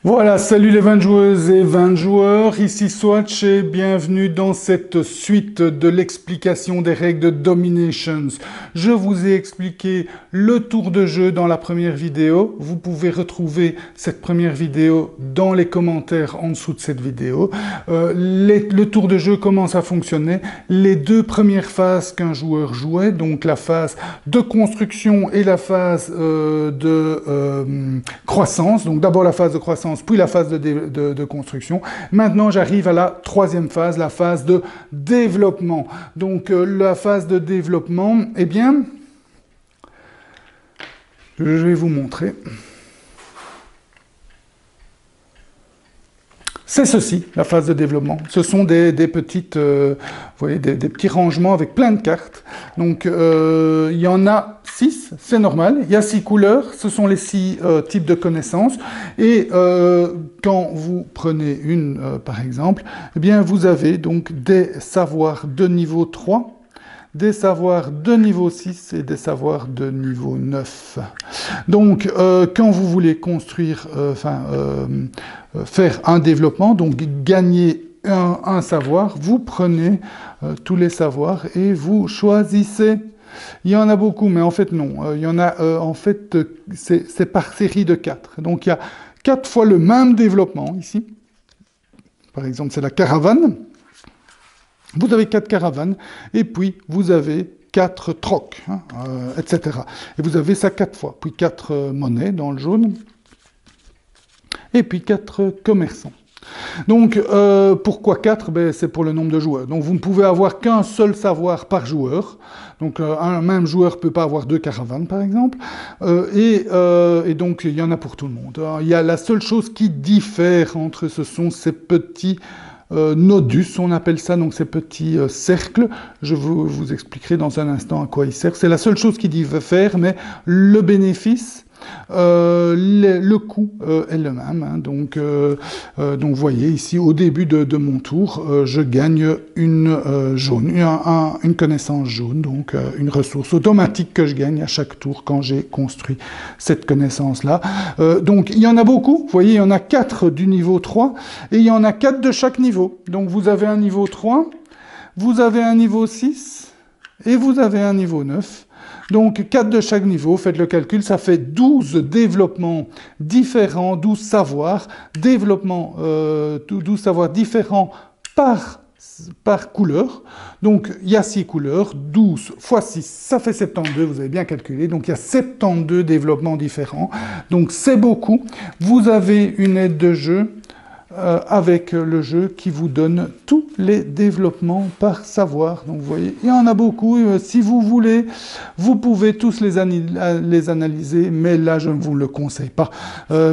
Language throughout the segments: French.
Voilà, salut les 20 joueuses et 20 joueurs, ici Swatch et bienvenue dans cette suite de l'explication des règles de Dominations. Je vous ai expliqué le tour de jeu dans la première vidéo. Vous pouvez retrouver cette première vidéo dans les commentaires en dessous de cette vidéo. Le tour de jeu commence à fonctionner. Les deux premières phases qu'un joueur jouait, donc la phase de construction et la phase de croissance, donc d'abord la phase de croissance puis la phase de construction. Maintenant, j'arrive à la troisième phase, la phase de développement. Donc, la phase de développement, eh bien, je vais vous montrer. C'est ceci, la phase de développement. Ce sont des petites, vous voyez, des petits rangements avec plein de cartes. Donc, il y en a 6, c'est normal. Il y a 6 couleurs, ce sont les 6 types de connaissances. Et quand vous prenez une, par exemple, eh bien, vous avez donc des savoirs de niveau 3, des savoirs de niveau 6 et des savoirs de niveau 9. Donc, quand vous voulez construire, faire un développement, donc gagner un savoir, vous prenez tous les savoirs et vous choisissez. Il y en a beaucoup, mais en fait non. Il y en a, en fait, c'est par série de 4. Donc, il y a 4 fois le même développement ici. Par exemple, c'est la caravane. Vous avez 4 caravanes, et puis vous avez 4 trocs, etc. Et vous avez ça 4 fois, puis 4 monnaies dans le jaune, et puis 4 commerçants. Donc, pourquoi 4? Ben, c'est pour le nombre de joueurs. Donc, vous ne pouvez avoir qu'un seul savoir par joueur. Donc, un même joueur ne peut pas avoir 2 caravanes, par exemple. Et donc, il y en a pour tout le monde. Il y a la seule chose qui diffère entre ce sont ces petits nodus, on appelle ça, donc ces petits cercles. Je vous expliquerai dans un instant à quoi ils servent. C'est la seule chose qui diffère, mais le bénéfice, le coût est le même. Hein. Donc, vous voyez ici, au début de mon tour, je gagne une jaune, une connaissance jaune, donc une ressource automatique que je gagne à chaque tour quand j'ai construit cette connaissance-là. Donc, il y en a beaucoup. Vous voyez, il y en a 4 du niveau 3 et il y en a 4 de chaque niveau. Donc, vous avez un niveau 3, vous avez un niveau 6 et vous avez un niveau 9. Donc, 4 de chaque niveau, faites le calcul, ça fait 12 développements différents, 12 savoirs, 12 savoirs différents par couleur. Donc, il y a 6 couleurs, 12 fois 6, ça fait 72, vous avez bien calculé. Donc, il y a 72 développements différents. Donc, c'est beaucoup. Vous avez une aide de jeu avec le jeu qui vous donne tous les développements par savoir. Donc vous voyez, il y en a beaucoup. Si vous voulez, vous pouvez tous les analyser, mais là, je ne vous le conseille pas.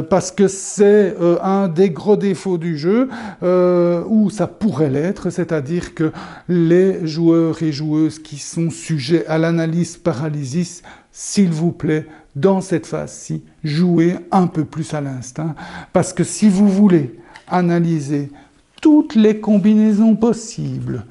Parce que c'est un des gros défauts du jeu, où ça pourrait l'être, c'est-à-dire que les joueurs et joueuses qui sont sujets à l'analyse paralysis, s'il vous plaît, dans cette phase-ci, jouez un peu plus à l'instinct. Parce que si vous voulez analyser toutes les combinaisons possibles,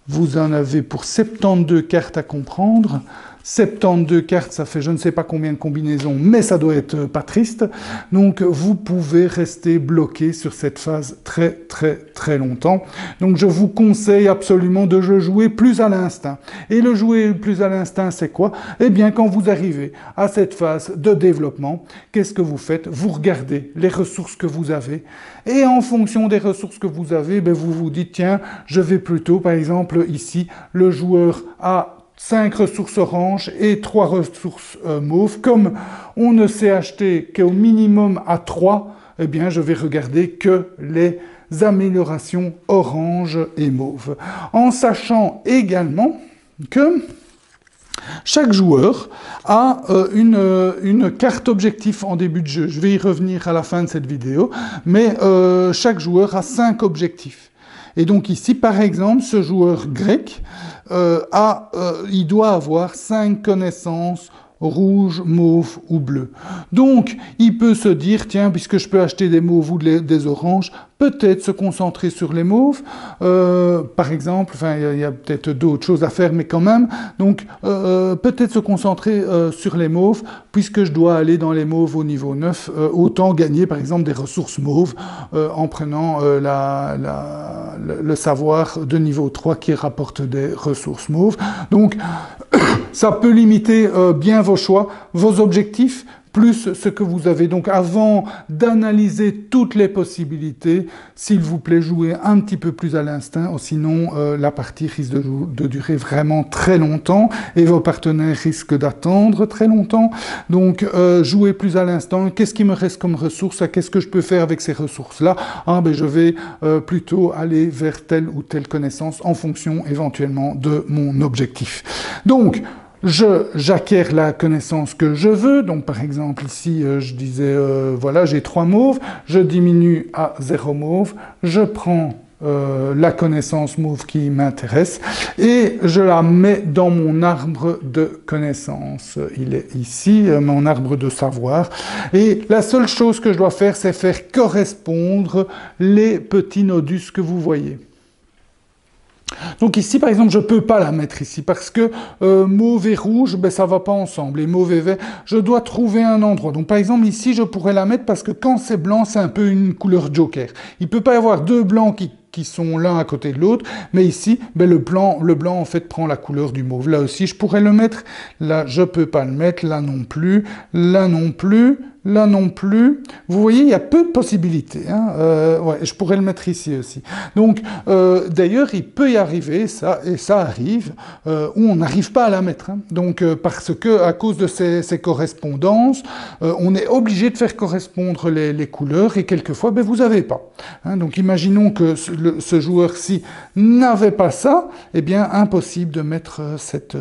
vous en avez pour 72 cartes à comprendre. 72 cartes, ça fait je ne sais pas combien de combinaisons, mais ça doit être pas triste. Donc, vous pouvez rester bloqué sur cette phase très, très, très longtemps. Donc, je vous conseille absolument de jouer plus à l'instinct. Et le jouer plus à l'instinct, c'est quoi? Eh bien, quand vous arrivez à cette phase de développement, qu'est-ce que vous faites? Vous regardez les ressources que vous avez. Et en fonction des ressources que vous avez, ben, vous vous dites, tiens, je vais plutôt, par exemple, ici, le joueur a 5 ressources oranges et 3 ressources mauves. Comme on ne sait acheter qu'au minimum à 3, eh bien, je vais regarder que les améliorations orange et mauve. En sachant également que chaque joueur a une carte objectif en début de jeu. Je vais y revenir à la fin de cette vidéo, mais chaque joueur a 5 objectifs. Et donc ici, par exemple, ce joueur grec, il doit avoir 5 connaissances rouge, mauve ou bleu. Donc, il peut se dire, tiens, puisque je peux acheter des mauves ou des oranges, peut-être se concentrer sur les mauves, par exemple, enfin, il y a peut-être d'autres choses à faire, mais quand même, donc, peut-être se concentrer sur les mauves, puisque je dois aller dans les mauves au niveau 9, autant gagner, par exemple, des ressources mauves, en prenant le savoir de niveau 3 qui rapporte des ressources mauves. Donc, ça peut limiter bien vos choix, vos objectifs, plus ce que vous avez. Donc avant d'analyser toutes les possibilités, s'il vous plaît, jouez un petit peu plus à l'instinct, sinon la partie risque de durer vraiment très longtemps et vos partenaires risquent d'attendre très longtemps. Donc jouez plus à l'instant. Qu'est-ce qui me reste comme ressources? Qu'est-ce que je peux faire avec ces ressources-là? Ah, ben, je vais plutôt aller vers telle ou telle connaissance en fonction éventuellement de mon objectif. Donc, j'acquiers la connaissance que je veux. Donc, par exemple, ici, je disais, voilà, j'ai 3 mauves, je diminue à 0 mauve, je prends la connaissance mauve qui m'intéresse et je la mets dans mon arbre de connaissances. Il est ici, mon arbre de savoir. Et la seule chose que je dois faire, c'est faire correspondre les petits nodus que vous voyez. Donc ici, par exemple, je ne peux pas la mettre ici parce que mauve et rouge, ben, ça ne va pas ensemble. Et mauve et vert, je dois trouver un endroit. Donc par exemple, ici, je pourrais la mettre parce que quand c'est blanc, c'est un peu une couleur joker. Il ne peut pas y avoir deux blancs qui sont l'un à côté de l'autre, mais ici, ben, le blanc, en fait, prend la couleur du mauve. Là aussi, je pourrais le mettre. Là, je ne peux pas le mettre. Là non plus. Là non plus. Là non plus. Vous voyez, il y a peu de possibilités. Hein. Ouais, je pourrais le mettre ici aussi. Donc, d'ailleurs, il peut y arriver, ça, et ça arrive, où on n'arrive pas à la mettre. Hein. Donc, parce que à cause de ces correspondances, on est obligé de faire correspondre les couleurs, et quelquefois, ben, vous n'avez pas. Hein. Donc, imaginons que ce joueur-ci n'avait pas ça, eh bien, impossible de mettre cette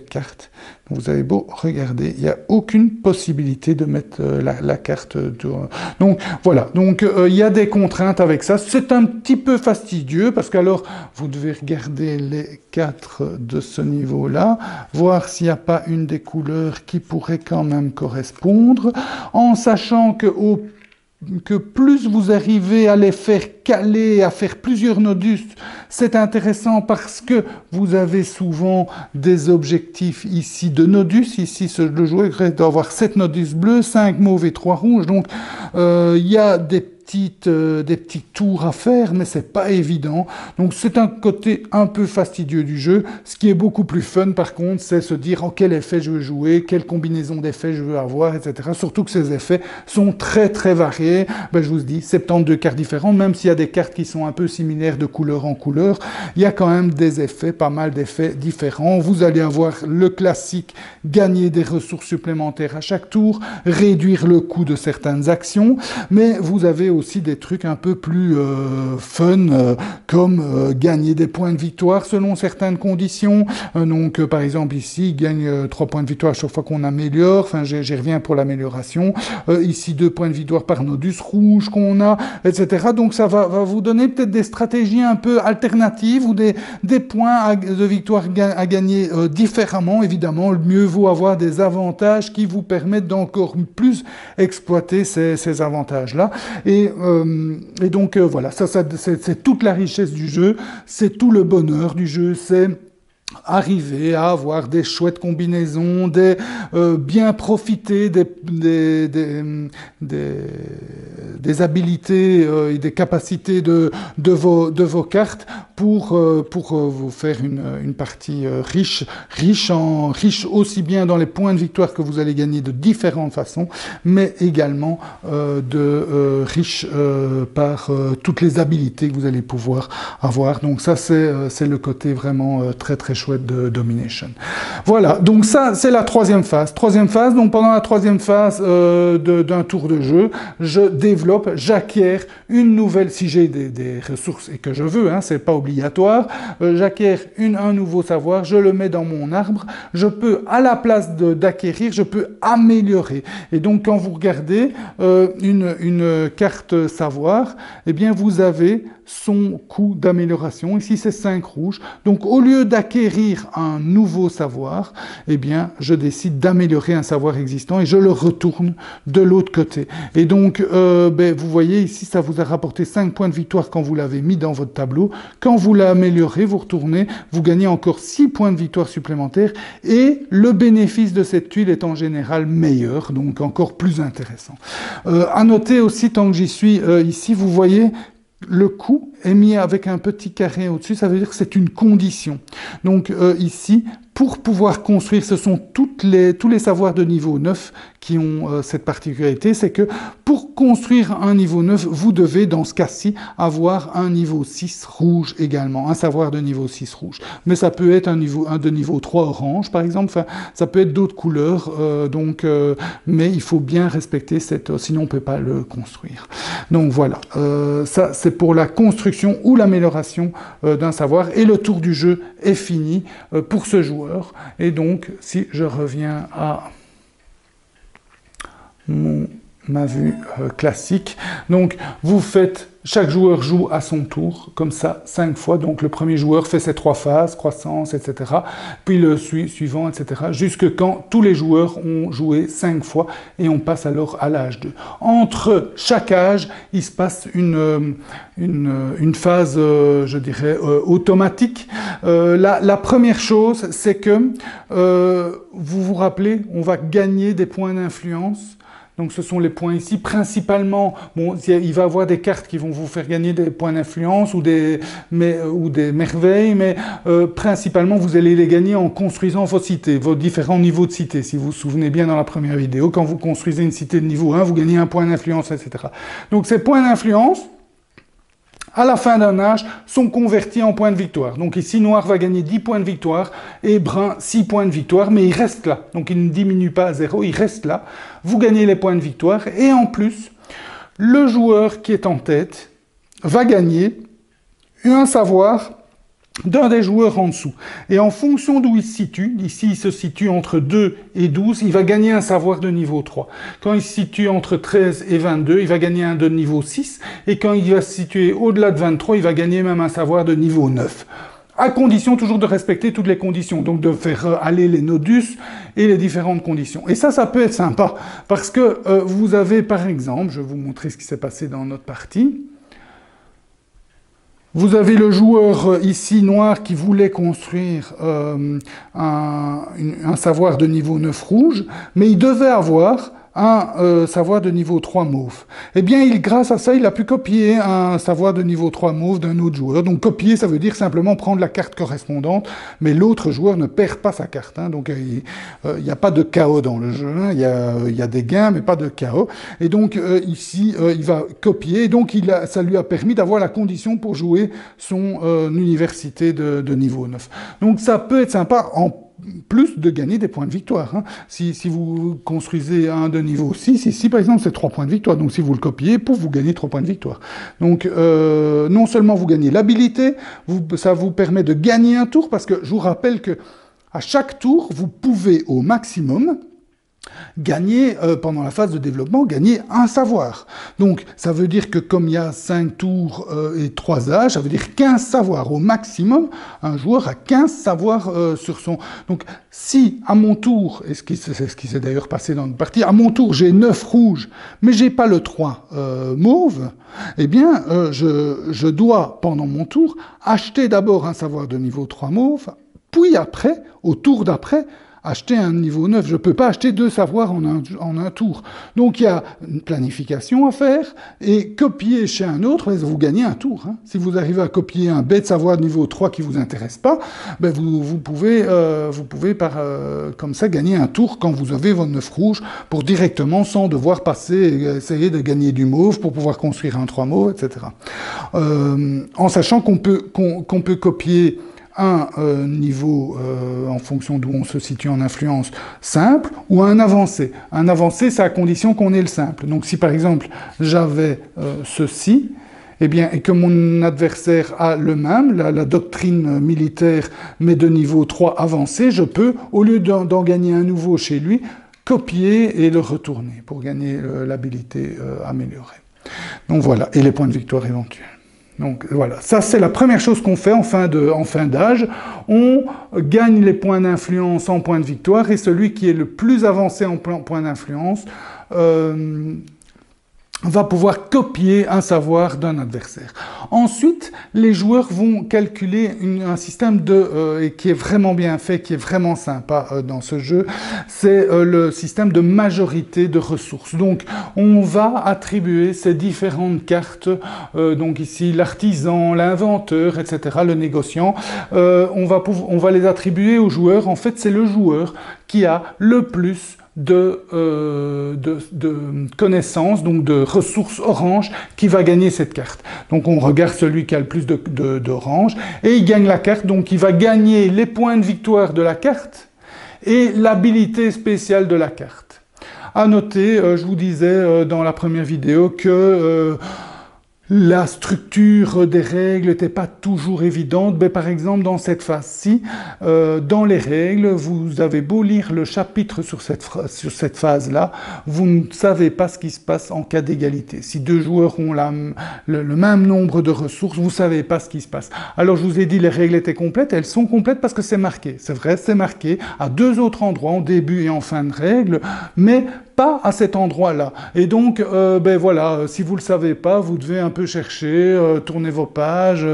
carte. Vous avez beau regarder, il n'y a aucune possibilité de mettre la carte. Donc voilà, donc il y a des contraintes avec ça. C'est un petit peu fastidieux parce qu'alors vous devez regarder les 4 de ce niveau-là, voir s'il n'y a pas une des couleurs qui pourrait quand même correspondre, en sachant que plus vous arrivez à les faire caler, à faire plusieurs nodus, c'est intéressant parce que vous avez souvent des objectifs ici de nodus. Ici, le joueur doit avoir 7 nodus bleus, 5 mauves et 3 rouges. Donc, il y a des petits tours à faire, mais c'est pas évident. Donc c'est un côté un peu fastidieux du jeu. Ce qui est beaucoup plus fun, par contre, c'est se dire en quel effet je veux jouer, quelle combinaison d'effets je veux avoir, etc. Surtout que ces effets sont très très variés. Ben, je vous dis, 72 cartes différentes, même s'il y a des cartes qui sont un peu similaires de couleur en couleur, il y a quand même des effets, pas mal d'effets différents. Vous allez avoir le classique, gagner des ressources supplémentaires à chaque tour, réduire le coût de certaines actions, mais vous avez aussi des trucs un peu plus fun, comme gagner des points de victoire selon certaines conditions. Donc, par exemple, ici, il gagne 3 points de victoire à chaque fois qu'on améliore. Enfin, j'y reviens pour l'amélioration. Ici, 2 points de victoire par nodus rouge qu'on a, etc. Donc, ça va vous donner peut-être des stratégies un peu alternatives ou des points de victoire à gagner différemment. Évidemment, mieux vaut avoir des avantages qui vous permettent d'encore plus exploiter ces avantages-là. Et donc voilà, ça c'est toute la richesse du jeu, c'est tout le bonheur du jeu, c'est arriver à avoir des chouettes combinaisons, bien profiter des habilités et des capacités de vos cartes pour vous faire une partie riche aussi bien dans les points de victoire que vous allez gagner de différentes façons, mais également riche par toutes les habilités que vous allez pouvoir avoir. Donc ça c'est le côté vraiment très très chouette de Domination. Voilà, donc ça c'est la troisième phase. Donc pendant la troisième phase d'un tour de jeu, je développe, j'acquiers une nouvelle, si j'ai des ressources et que je veux, hein, c'est pas obligatoire, j'acquiers un nouveau savoir, je le mets dans mon arbre, je peux, à la place d'acquérir, je peux améliorer. Et donc, quand vous regardez une carte savoir, eh bien, vous avez son coût d'amélioration. Ici, c'est 5 rouges. Donc, au lieu d'acquérir un nouveau savoir, eh bien, je décide d'améliorer un savoir existant et je le retourne de l'autre côté. Et donc, vous voyez ici, ça vous a rapporté 5 points de victoire quand vous l'avez mis dans votre tableau. Quand vous l'améliorez, vous retournez, vous gagnez encore 6 points de victoire supplémentaires et le bénéfice de cette tuile est en général meilleur, donc encore plus intéressant. À noter aussi, tant que j'y suis ici, vous voyez, le coût est mis avec un petit carré au-dessus, ça veut dire que c'est une condition. Donc ici, pour pouvoir construire, ce sont tous les savoirs de niveau 9 qui ont cette particularité, c'est que pour construire un niveau 9, vous devez, dans ce cas-ci, avoir un niveau 6 rouge également, un savoir de niveau 6 rouge. Mais ça peut être un de niveau 3 orange, par exemple, enfin, ça peut être d'autres couleurs, mais il faut bien respecter sinon on ne peut pas le construire. Donc voilà, ça c'est pour la construction ou l'amélioration d'un savoir, et le tour du jeu est fini pour ce joueur. Et donc, si je reviens à ma vue classique, donc vous faites, chaque joueur joue à son tour, comme ça, 5 fois. Donc le premier joueur fait ses 3 phases, croissance, etc. Puis le suivant, etc. Jusque quand tous les joueurs ont joué 5 fois et on passe alors à l'âge 2. Entre chaque âge, il se passe une phase, je dirais, automatique. La première chose, c'est que, vous vous rappelez, on va gagner des points d'influence. Donc ce sont les points ici, principalement, bon, il va y avoir des cartes qui vont vous faire gagner des points d'influence ou des merveilles, mais principalement vous allez les gagner en construisant vos cités, vos différents niveaux de cités. Si vous vous souvenez bien dans la première vidéo, quand vous construisez une cité de niveau 1, vous gagnez un point d'influence, etc. Donc ces points d'influence, à la fin d'un âge, sont convertis en points de victoire. Donc ici, noir va gagner 10 points de victoire et brun 6 points de victoire, mais il reste là. Donc il ne diminue pas à 0, il reste là. Vous gagnez les points de victoire et en plus, le joueur qui est en tête va gagner un savoir d'un des joueurs en dessous. Et en fonction d'où il se situe, ici il se situe entre 2 et 12, il va gagner un savoir de niveau 3. Quand il se situe entre 13 et 22, il va gagner un de niveau 6. Et quand il va se situer au-delà de 23, il va gagner même un savoir de niveau 9. À condition toujours de respecter toutes les conditions, donc de faire aller les nodus et les différentes conditions. Et ça peut être sympa, parce que vous avez par exemple, je vais vous montrer ce qui s'est passé dans notre partie. Vous avez le joueur ici noir qui voulait construire un savoir de niveau 9 rouge, mais il devait avoir un savoir de niveau 3 mauve. Eh bien, grâce à ça, il a pu copier un savoir de niveau 3 mauve d'un autre joueur. Donc, copier, ça veut dire simplement prendre la carte correspondante, mais l'autre joueur ne perd pas sa carte. Hein. Donc, il n'y a pas de chaos dans le jeu. Hein. Il y a des gains, mais pas de chaos. Et donc, ici, il va copier. Et donc, ça lui a permis d'avoir la condition pour jouer son université de niveau 9. Donc, ça peut être sympa en plus de gagner des points de victoire. Hein. Si vous construisez un de niveau 6, ici par exemple c'est 3 points de victoire, donc si vous le copiez, vous gagnez 3 points de victoire. Donc non seulement vous gagnez l'habilité, ça vous permet de gagner un tour, parce que je vous rappelle que à chaque tour, vous pouvez au maximum gagner, pendant la phase de développement, gagner un savoir. Donc, ça veut dire que comme il y a 5 tours et 3 âges, ça veut dire 15 savoirs. Au maximum, un joueur a 15 savoirs sur son... Donc, si à mon tour, et c'est ce qui s'est d'ailleurs passé dans une partie, à mon tour, j'ai 9 rouges, mais j'ai pas le 3 mauve, eh bien, je dois, pendant mon tour, acheter d'abord un savoir de niveau 3 mauve, puis après, au tour d'après, acheter un niveau 9. Je ne peux pas acheter 2 savoirs en un tour. Donc il y a une planification à faire, et copier chez un autre, vous gagnez un tour. Hein. Si vous arrivez à copier un bête savoir de niveau 3 qui ne vous intéresse pas, ben vous pouvez comme ça gagner un tour quand vous avez votre 9 rouge, pour directement, sans devoir essayer de gagner du mauve pour pouvoir construire un 3 mauve, etc. En sachant qu'on peut copier un niveau, en fonction d'où on se situe en influence, simple, ou un avancé. Un avancé, c'est à condition qu'on ait le simple. Donc si par exemple j'avais ceci, eh bien, et que mon adversaire a le même, la doctrine militaire, mais de niveau 3 avancé, je peux, au lieu d'en gagner un nouveau chez lui, copier et le retourner pour gagner l'habilité améliorée. Donc voilà, et les points de victoire éventuels. Donc voilà, ça c'est la première chose qu'on fait en fin d'âge. On gagne les points d'influence en points de victoire, et celui qui est le plus avancé en points d'influence va pouvoir copier un savoir d'un adversaire. Ensuite, les joueurs vont calculer un système qui est vraiment bien fait, qui est vraiment sympa dans ce jeu. C'est le système de majorité de ressources. Donc, on va attribuer ces différentes cartes, donc ici l'artisan, l'inventeur, etc., le négociant, on va les attribuer aux joueurs. En fait, c'est le joueur qui a le plus de connaissances, donc de ressources orange, qui va gagner cette carte. Donc on regarde celui qui a le plus d'orange, et il gagne la carte, donc il va gagner les points de victoire de la carte et l'habilité spéciale de la carte. À noter, je vous disais dans la première vidéo que la structure des règles n'était pas toujours évidente, mais par exemple dans cette phase-ci, dans les règles, vous avez beau lire le chapitre sur cette phase-là, vous ne savez pas ce qui se passe en cas d'égalité. Si deux joueurs ont le même nombre de ressources, vous ne savez pas ce qui se passe. Alors je vous ai dit les règles étaient complètes, elles sont complètes parce que c'est marqué. C'est vrai, c'est marqué à deux autres endroits, en début et en fin de règle, mais pas à cet endroit-là. Et donc, ben voilà, si vous le savez pas, vous devez un peu chercher, tourner vos pages,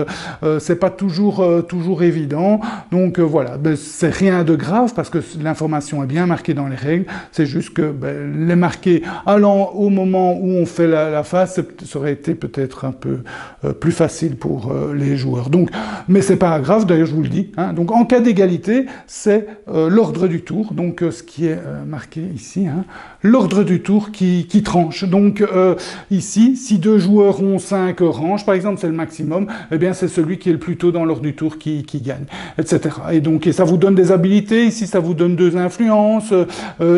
c'est pas toujours évident. Donc voilà, ben, c'est rien de grave parce que l'information est bien marquée dans les règles. C'est juste que les marquer allant au moment où on fait la phase, ça aurait été peut-être un peu plus facile pour les joueurs. Donc, mais c'est pas grave. D'ailleurs, je vous le dis. Hein. Donc, en cas d'égalité, c'est l'ordre du tour. Donc, ce qui est marqué ici. Hein, l'ordre du tour qui tranche. Donc ici, si deux joueurs ont 5 oranges, par exemple, c'est le maximum, eh bien c'est celui qui est le plus tôt dans l'ordre du tour qui gagne, etc. Et donc ça vous donne des habilités, ici ça vous donne 2 influences,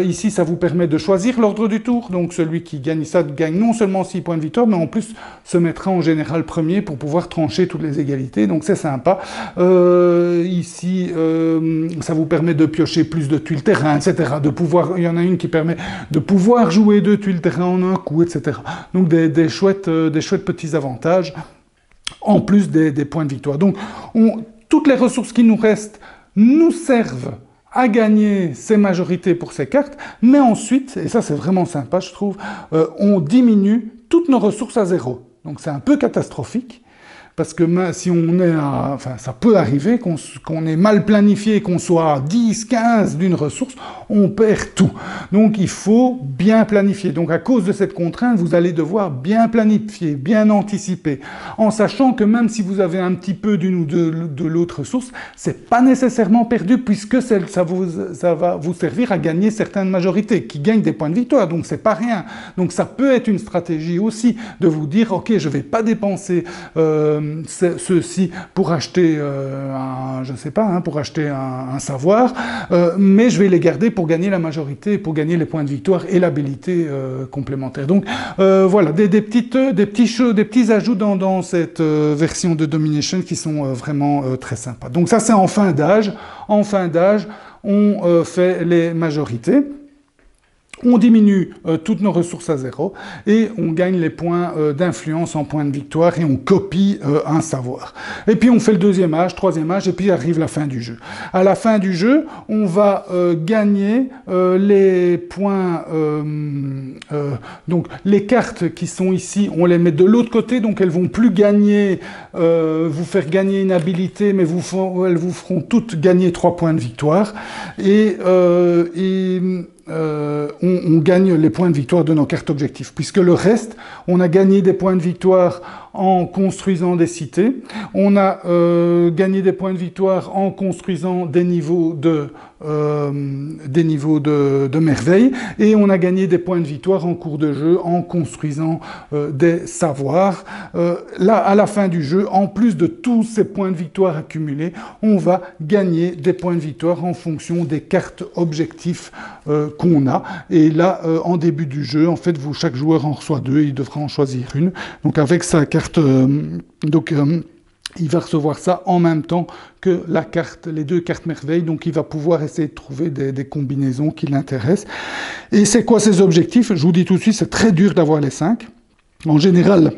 ici ça vous permet de choisir l'ordre du tour, donc celui qui gagne ça gagne non seulement 6 points de victoire, mais en plus se mettra en général premier pour pouvoir trancher toutes les égalités, donc c'est sympa. Ici, ça vous permet de piocher plus de tuiles terrain, etc. De pouvoir, il y en a une qui permet de pouvoir jouer 2 tuiles terrain en un coup, etc. Donc des chouettes petits avantages, en plus des points de victoire. Donc toutes les ressources qui nous restent nous servent à gagner ces majorités pour ces cartes, mais ensuite, et ça c'est vraiment sympa je trouve, on diminue toutes nos ressources à 0. Donc c'est un peu catastrophique. Parce que si on est enfin, ça peut arriver qu'on ait mal planifié, qu'on soit à 10, 15 d'une ressource, on perd tout. Donc il faut bien planifier. Donc à cause de cette contrainte, vous allez devoir bien planifier, bien anticiper, en sachant que même si vous avez un petit peu d'une ou de l'autre ressource, c'est pas nécessairement perdu, puisque ça va vous servir à gagner certaines majorités, qui gagnent des points de victoire, donc c'est pas rien. Donc ça peut être une stratégie aussi, de vous dire, ok, je vais pas dépenser ceci pour acheter je sais pas, hein, pour acheter un savoir, mais je vais les garder pour gagner la majorité, pour gagner les points de victoire et l'habilité complémentaire. Donc voilà, des petits ajouts dans cette version de Domination qui sont vraiment très sympas. Donc ça c'est en fin d'âge. En fin d'âge, on fait les majorités. On diminue toutes nos ressources à 0 et on gagne les points d'influence en points de victoire et on copie un savoir. Et puis on fait le deuxième âge, troisième âge et puis arrive la fin du jeu. À la fin du jeu, on va gagner les points, donc les cartes qui sont ici, on les met de l'autre côté, donc elles vont plus gagner, vous faire gagner une habilité, mais elles vous feront toutes gagner 3 points de victoire et on gagne les points de victoire de nos cartes objectifs, puisque le reste, on a gagné des points de victoire en construisant des cités, on a gagné des points de victoire en construisant des niveaux de de merveille, et on a gagné des points de victoire en cours de jeu en construisant des savoirs. Là, à la fin du jeu, en plus de tous ces points de victoire accumulés, on va gagner des points de victoire en fonction des cartes objectifs qu'on a. Et là, en début du jeu, en fait, chaque joueur en reçoit 2 et il devra en choisir une. Donc avec sa carte, il va recevoir ça en même temps que les 2 cartes merveilles, donc il va pouvoir essayer de trouver des combinaisons qui l'intéressent. Et c'est quoi ces objectifs? Je vous dis tout de suite, c'est très dur d'avoir les 5. En général,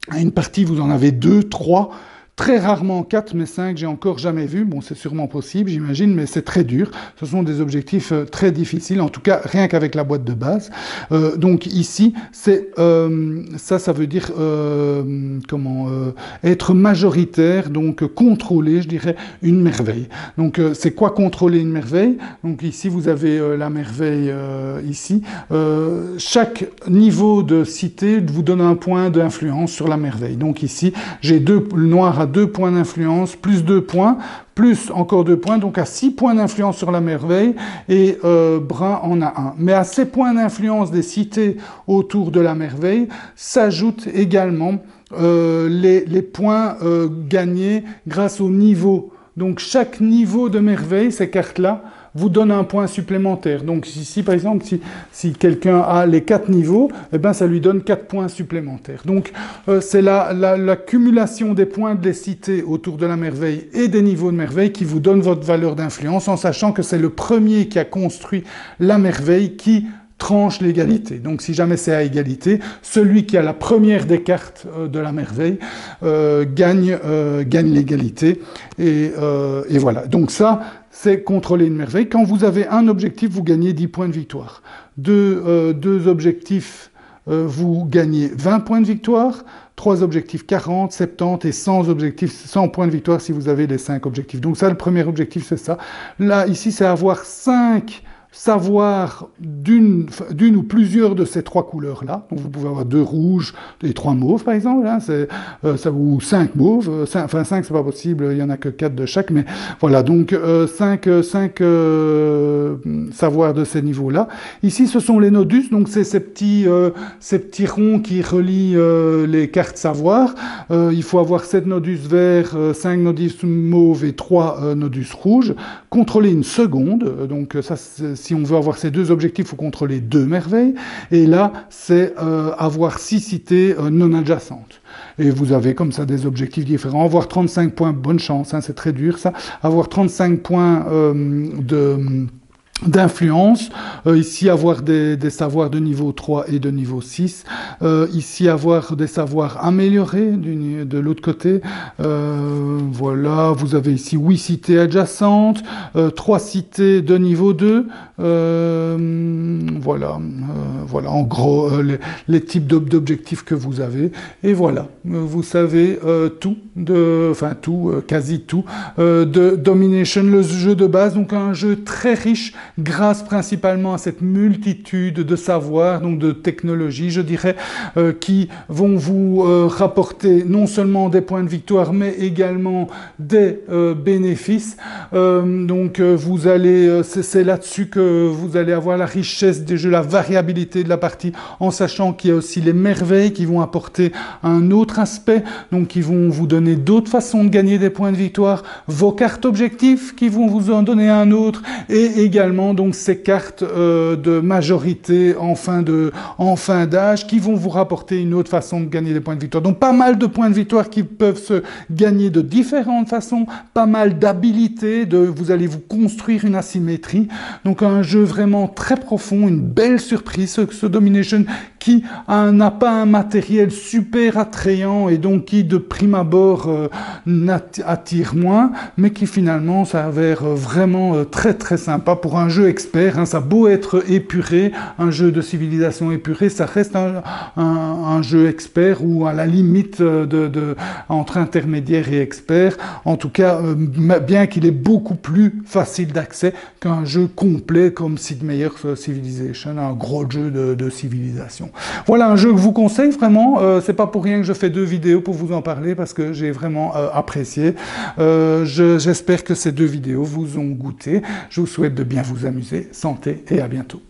à une partie, vous en avez 2, 3, très rarement 4, mais 5, j'ai encore jamais vu. Bon, c'est sûrement possible, j'imagine, mais c'est très dur. Ce sont des objectifs très difficiles, en tout cas, rien qu'avec la boîte de base. Donc ici, ça veut dire être majoritaire, donc contrôler, je dirais, une merveille. Donc c'est quoi contrôler une merveille? Donc ici, vous avez la merveille ici. Chaque niveau de cité vous donne un point d'influence sur la merveille. Donc ici, j'ai le noir à 2 points d'influence, plus 2 points, plus encore 2 points, donc à 6 points d'influence sur la merveille, et brun en a 1. Mais à ces points d'influence des cités autour de la merveille, s'ajoutent également les points gagnés grâce au niveau. Donc chaque niveau de merveille, ces cartes-là, vous donne un point supplémentaire. Donc ici, par exemple, si quelqu'un a les 4 niveaux, eh ben, ça lui donne 4 points supplémentaires. Donc c'est l'accumulation des points de les cités autour de la merveille et des niveaux de merveille qui vous donne votre valeur d'influence, en sachant que c'est le premier qui a construit la merveille qui tranche l'égalité. Donc si jamais c'est à égalité, celui qui a la première des cartes de la merveille gagne l'égalité. Et voilà. Donc ça, c'est contrôler une merveille. Quand vous avez un objectif, vous gagnez 10 points de victoire. Deux objectifs, vous gagnez 20 points de victoire. 3 objectifs, 40, 70 et 100 objectifs, 100 points de victoire si vous avez les 5 objectifs. Donc ça, le premier objectif, c'est ça. Là, ici, c'est avoir 5 savoirs d'une ou plusieurs de ces 3 couleurs-là. Donc vous pouvez avoir 2 rouges et 3 mauves, par exemple, hein, ou 5 mauves. 5, c'est pas possible, il y en a que 4 de chaque, mais voilà, donc 5 savoirs de ces niveaux-là. Ici, ce sont les nodus, donc c'est ces petits ronds qui relient les cartes savoirs. Il faut avoir 7 nodus verts, 5 nodus mauves et 3 nodus rouges. Contrôler une seconde, donc ça, si on veut avoir ces 2 objectifs, il faut contrôler 2 merveilles. Et là, c'est avoir 6 cités non adjacentes. Et vous avez comme ça des objectifs différents. Avoir 35 points, bonne chance, hein, c'est très dur ça. Avoir 35 points d'influence, ici avoir des savoirs de niveau 3 et de niveau 6, ici avoir des savoirs améliorés de l'autre côté, voilà, vous avez ici 8 cités adjacentes, 3 cités de niveau 2, voilà, en gros les types d'objectifs que vous avez, et voilà, vous savez quasi tout, de Domination, le jeu de base, donc un jeu très riche, grâce principalement à cette multitude de savoirs, donc de technologies, je dirais, qui vont vous rapporter non seulement des points de victoire, mais également des bénéfices. Donc vous allez, c'est là-dessus que vous allez avoir la richesse des jeux, la variabilité de la partie, en sachant qu'il y a aussi les merveilles qui vont apporter un autre aspect, donc qui vont vous donner d'autres façons de gagner des points de victoire, vos cartes objectifs qui vont vous en donner un autre, et également donc ces cartes de majorité en fin d'âge qui vont vous rapporter une autre façon de gagner des points de victoire. Donc pas mal de points de victoire qui peuvent se gagner de différentes façons, pas mal d'habilités, vous allez vous construire une asymétrie. Donc un jeu vraiment très profond, une belle surprise, ce Domination, qui n'a pas un matériel super attrayant et donc qui de prime abord attire moins, mais qui finalement s'avère vraiment très très sympa pour un un jeu expert, hein, ça a beau être épuré, un jeu de civilisation épuré, ça reste un jeu expert ou à la limite entre intermédiaire et expert. En tout cas, bien qu'il est beaucoup plus facile d'accès qu'un jeu complet comme Sid Meier's Civilization, un gros jeu de civilisation. Voilà un jeu que je vous conseille vraiment. C'est pas pour rien que je fais 2 vidéos pour vous en parler parce que j'ai vraiment apprécié. J'espère que ces 2 vidéos vous ont goûté. Je vous souhaite de bien vous amuser. Santé et à bientôt.